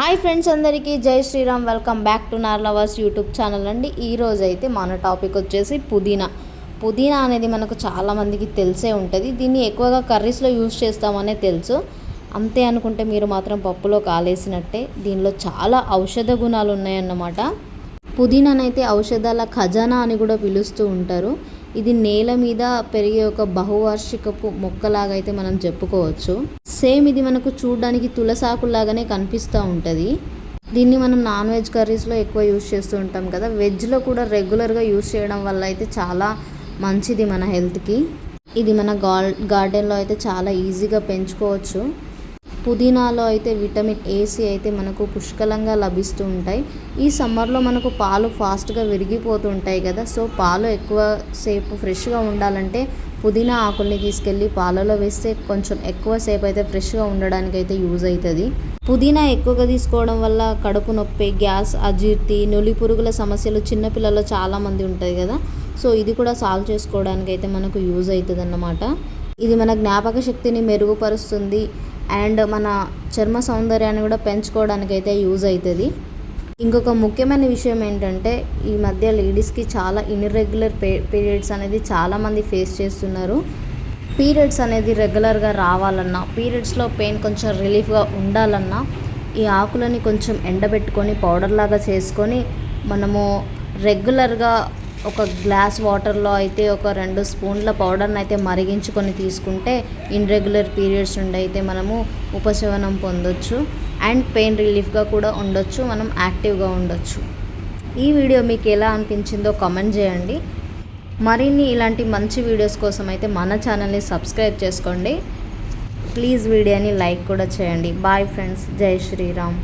Hi friends, అందరికీ జై Sriram. Welcome back to నార్లవర్స్ యూట్యూబ్ ఛానల్ అండి. ఈరోజు అయితే మన టాపిక్ వచ్చేసి పుదీనా అనేది మనకు చాలామందికి తెలిసే ఉంటుంది. దీన్ని ఎక్కువగా కర్రీస్లో యూజ్ చేస్తామనే తెలుసు. అంతే అనుకుంటే మీరు మాత్రం పప్పులో కాలేసినట్టే. దీనిలో చాలా ఔషధ గుణాలు ఉన్నాయన్నమాట. పుదీనానైతే ఔషధాల ఖజానా అని కూడా పిలుస్తూ ఉంటారు. ఇది నేల మీద పెరిగే ఒక బహువార్షికపు మొక్కలాగా అయితే మనం చెప్పుకోవచ్చు. సేమ్ ఇది మనకు చూడడానికి తులసాకులాగానే కనిపిస్తూ ఉంటుంది. దీన్ని మనం నాన్ వెజ్ కర్రీస్లో ఎక్కువ యూజ్ చేస్తూ ఉంటాం కదా. వెజ్లో కూడా రెగ్యులర్గా యూజ్ చేయడం వల్ల అయితే చాలా మంచిది మన హెల్త్కి. ఇది మన గార్డెన్లో అయితే చాలా ఈజీగా పెంచుకోవచ్చు. పుదీనాలో అయితే విటమిన్ ఏసి అయితే మనకు పుష్కలంగా లభిస్తూ ఉంటాయి. ఈ సమ్మర్లో మనకు పాలు ఫాస్ట్గా విరిగిపోతూ ఉంటాయి కదా. సో పాలు ఎక్కువసేపు ఫ్రెష్గా ఉండాలంటే పుదీనా ఆకుల్ని తీసుకెళ్ళి పాలలో వేస్తే కొంచెం ఎక్కువసేపు అయితే ఫ్రెష్గా ఉండడానికి అయితే యూజ్ అవుతుంది. పుదీనా ఎక్కువగా తీసుకోవడం వల్ల కడుపు నొప్పి, గ్యాస్, అజీర్తి, నులి పురుగుల సమస్యలు చిన్నపిల్లల్లో చాలామంది ఉంటాయి కదా. సో ఇది కూడా సాల్వ్ చేసుకోవడానికి అయితే మనకు యూజ్ అవుతుంది అన్నమాట. ఇది మన జ్ఞాపక శక్తిని మెరుగుపరుస్తుంది అండ్ మన చర్మ సౌందర్యాన్ని కూడా పెంచుకోవడానికి అయితే యూజ్ అవుతుంది. ఇంకొక ముఖ్యమైన విషయం ఏంటంటే, ఈ మధ్య లేడీస్కి చాలా ఇర్రెగ్యులర్ పీరియడ్స్ అనేది చాలామంది ఫేస్ చేస్తున్నారు. పీరియడ్స్ అనేది రెగ్యులర్గా రావాలన్నా, పీరియడ్స్లో పెయిన్ కొంచెం రిలీఫ్గా ఉండాలన్నా ఈ ఆకులని కొంచెం ఎండబెట్టుకొని పౌడర్ లాగా చేసుకొని మనము రెగ్యులర్గా ఒక గ్లాస్ వాటర్లో అయితే ఒక 2 స్పూన్ల పౌడర్ని అయితే మరిగించుకొని తీసుకుంటే ఇర్రెగ్యులర్ పీరియడ్స్ నుండి అయితే మనము ఉపశమనం పొందొచ్చు అండ్ పెయిన్ రిలీఫ్గా కూడా ఉండొచ్చు, మనం యాక్టివ్గా ఉండొచ్చు. ఈ వీడియో మీకు ఎలా అనిపించిందో కామెంట్ చేయండి. మరిన్ని ఇలాంటి మంచి వీడియోస్ కోసం అయితే మన ఛానల్ని సబ్స్క్రైబ్ చేసుకోండి. ప్లీజ్ వీడియోని లైక్ కూడా చేయండి. బాయ్ ఫ్రెండ్స్, జై శ్రీరామ్.